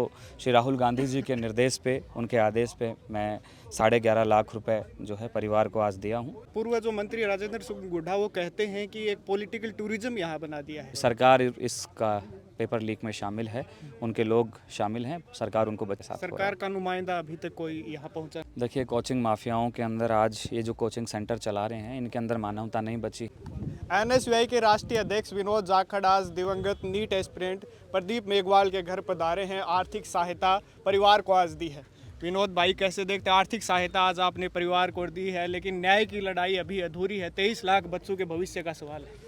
तो श्री राहुल गांधी जी के निर्देश पे, उनके आदेश पे मैं 11.5 लाख रुपए जो है परिवार को आज दिया हूँ। पूर्व जो मंत्री राजेंद्र सिंह गुड्डा वो कहते हैं कि एक पॉलिटिकल टूरिज्म यहाँ बना दिया है। सरकार इसका पेपर लीक में शामिल है, उनके लोग शामिल हैं, सरकार उनको बचा। सरकार का नुमाइंदा अभी तक कोई यहाँ पहुँचा? देखिए, कोचिंग माफियाओं के अंदर आज ये जो कोचिंग सेंटर चला रहे हैं, इनके अंदर मानवता नहीं बची। एनएसयूआई के राष्ट्रीय अध्यक्ष विनोद जाखड़ आज दिवंगत नीट एस्पिरेंट प्रदीप मेघवाल के घर पधारे हैं। आर्थिक सहायता परिवार को आज दी है। विनोद भाई, कैसे देखते हैं आर्थिक सहायता आज आपने परिवार को दी है, लेकिन न्याय की लड़ाई अभी अधूरी है। 23 लाख बच्चों के भविष्य का सवाल है।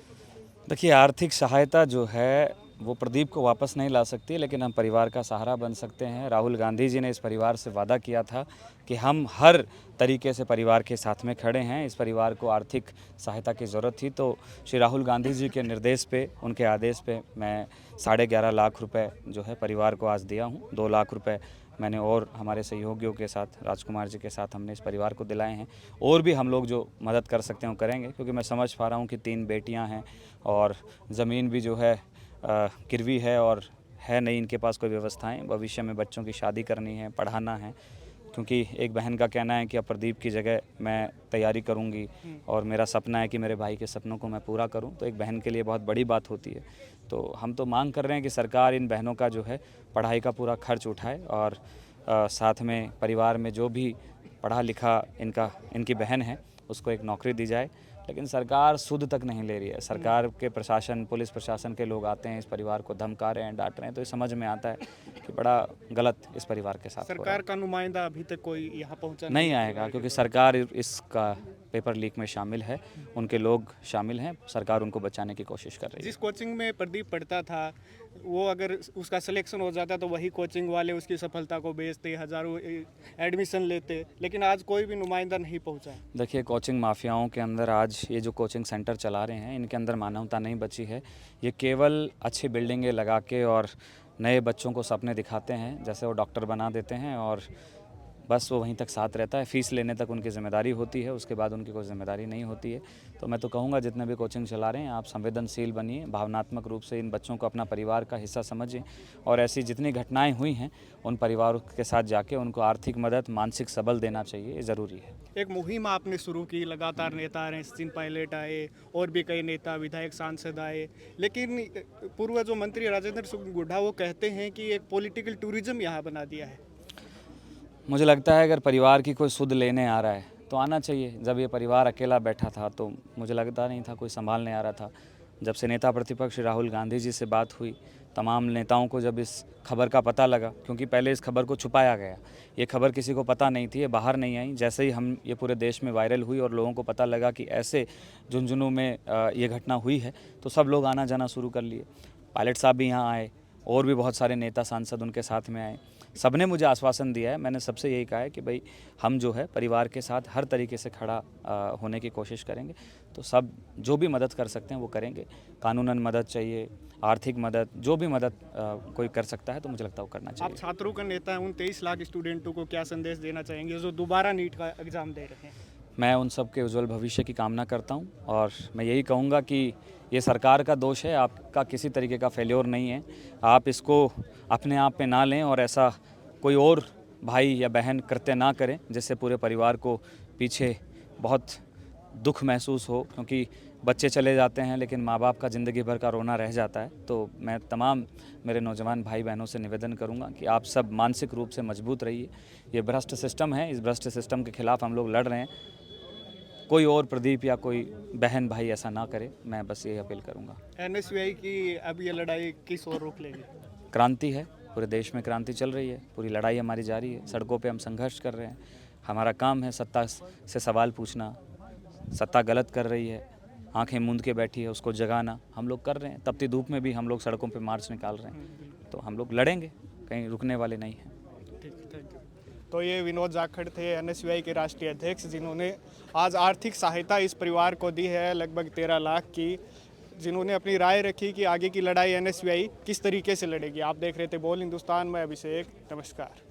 देखिए, आर्थिक सहायता जो है वो प्रदीप को वापस नहीं ला सकती, लेकिन हम परिवार का सहारा बन सकते हैं। राहुल गांधी जी ने इस परिवार से वादा किया था कि हम हर तरीके से परिवार के साथ में खड़े हैं। इस परिवार को आर्थिक सहायता की ज़रूरत थी, तो श्री राहुल गांधी जी के निर्देश पे, उनके आदेश पे मैं 11.5 लाख रुपए जो है परिवार को आज दिया हूँ। 2 लाख रुपए मैंने और हमारे सहयोगियों के साथ, राजकुमार जी के साथ हमने इस परिवार को दिलाए हैं। और भी हम लोग जो मदद कर सकते हैं वो करेंगे, क्योंकि मैं समझ पा रहा हूँ कि 3 बेटियाँ हैं और ज़मीन भी जो है गिरवी है और है नहीं इनके पास कोई व्यवस्थाएं। भविष्य में बच्चों की शादी करनी है, पढ़ाना है, क्योंकि एक बहन का कहना है कि अब प्रदीप की जगह मैं तैयारी करूंगी और मेरा सपना है कि मेरे भाई के सपनों को मैं पूरा करूं, तो एक बहन के लिए बहुत बड़ी बात होती है। तो हम तो मांग कर रहे हैं कि सरकार इन बहनों का जो है पढ़ाई का पूरा खर्च उठाए और साथ में परिवार में जो भी पढ़ा लिखा इनकी बहन है उसको एक नौकरी दी जाए। लेकिन सरकार सुध तक नहीं ले रही है। सरकार के प्रशासन, पुलिस प्रशासन के लोग आते हैं, इस परिवार को धमका रहे हैं, डांट रहे हैं, तो ये समझ में आता है कि बड़ा गलत इस परिवार के साथ हो रहा है। सरकार का नुमाइंदा अभी तक कोई यहाँ पहुँचा नहीं आएगा, क्योंकि सरकार इसका पेपर लीक में शामिल है, उनके लोग शामिल हैं, सरकार उनको बचाने की कोशिश कर रही है। जिस कोचिंग में प्रदीप पढ़ता था, वो अगर उसका सिलेक्शन हो जाता तो वही कोचिंग वाले उसकी सफलता को बेचते, हज़ारों एडमिशन लेते, लेकिन आज कोई भी नुमाइंदा नहीं पहुंचा। देखिए, कोचिंग माफियाओं के अंदर आज ये जो कोचिंग सेंटर चला रहे हैं, इनके अंदर मानवता नहीं बची है। ये केवल अच्छी बिल्डिंगें लगा के और नए बच्चों को सपने दिखाते हैं, जैसे वो डॉक्टर बना देते हैं और बस वो वहीं तक साथ रहता है। फ़ीस लेने तक उनकी ज़िम्मेदारी होती है, उसके बाद उनकी कोई ज़िम्मेदारी नहीं होती है। तो मैं तो कहूँगा, जितने भी कोचिंग चला रहे हैं, आप संवेदनशील बनिए, भावनात्मक रूप से इन बच्चों को अपना परिवार का हिस्सा समझिए और ऐसी जितनी घटनाएं हुई हैं उन परिवारों के साथ जाके उनको आर्थिक मदद, मानसिक सबल देना चाहिए, ये ज़रूरी है। एक मुहिम आपने शुरू की, लगातार नेता आ रहे हैं, सचिन पायलट आए और भी कई नेता, विधायक, सांसद आए, लेकिन पूर्व जो मंत्री राजेंद्र सिंह गुड्डा वो कहते हैं कि एक पॉलिटिकल टूरिज्म यहाँ बना दिया है। मुझे लगता है अगर परिवार की कोई सुध लेने आ रहा है तो आना चाहिए। जब ये परिवार अकेला बैठा था तो मुझे लगता नहीं था कोई संभालने आ रहा था। जब से नेता प्रतिपक्ष राहुल गांधी जी से बात हुई, तमाम नेताओं को जब इस खबर का पता लगा, क्योंकि पहले इस खबर को छुपाया गया, ये खबर किसी को पता नहीं थी, ये बाहर नहीं आई। जैसे ही हम ये पूरे देश में वायरल हुई और लोगों को पता लगा कि ऐसे झुंझुनू में ये घटना हुई है, तो सब लोग आना जाना शुरू कर लिए। पायलट साहब भी यहाँ आए और भी बहुत सारे नेता, सांसद उनके साथ में आए। सबने मुझे आश्वासन दिया है, मैंने सबसे यही कहा है कि भाई हम जो है परिवार के साथ हर तरीके से खड़ा होने की कोशिश करेंगे। तो सब जो भी मदद कर सकते हैं वो करेंगे। कानूनन मदद चाहिए, आर्थिक मदद, जो भी मदद कोई कर सकता है तो मुझे लगता है वो करना चाहिए। आप छात्रों का नेता हैं, उन 23 लाख स्टूडेंटों को क्या संदेश देना चाहेंगे जो दोबारा नीट का एग्ज़ाम दे रहे हैं? मैं उन सब के उज्जवल भविष्य की कामना करता हूं और मैं यही कहूंगा कि ये सरकार का दोष है, आपका किसी तरीके का फेल्योर नहीं है। आप इसको अपने आप पे ना लें और ऐसा कोई और भाई या बहन कृत्य ना करें जिससे पूरे परिवार को पीछे बहुत दुख महसूस हो, क्योंकि बच्चे चले जाते हैं लेकिन माँ बाप का ज़िंदगी भर का रोना रह जाता है। तो मैं तमाम मेरे नौजवान भाई बहनों से निवेदन करूंगा कि आप सब मानसिक रूप से मजबूत रहिए। ये भ्रष्ट सिस्टम है, इस भ्रष्ट सिस्टम के खिलाफ हम लोग लड़ रहे हैं। कोई और प्रदीप या कोई बहन भाई ऐसा ना करे, मैं बस यही अपील करूंगा। एनएसयूआई की अब ये लड़ाई किस ओर रुख लेगी? क्रांति है, पूरे देश में क्रांति चल रही है, पूरी लड़ाई हमारी जारी है, सड़कों पे हम संघर्ष कर रहे हैं। हमारा काम है सत्ता से सवाल पूछना। सत्ता गलत कर रही है, आंखें मूंद के बैठी है, उसको जगाना हम लोग कर रहे हैं। तपती धूप में भी हम लोग सड़कों पे मार्च निकाल रहे हैं। तो हम लोग लड़ेंगे, कहीं रुकने वाले नहीं हैं। Thank you. तो ये विनोद जाखड़ थे, एनएसयूआई के राष्ट्रीय अध्यक्ष, जिन्होंने आज आर्थिक सहायता इस परिवार को दी है लगभग 13 लाख की, जिन्होंने अपनी राय रखी कि आगे की लड़ाई एनएसयूआई किस तरीके से लड़ेगी। आप देख रहे थे बोल हिंदुस्तान में, अभिषेक, नमस्कार।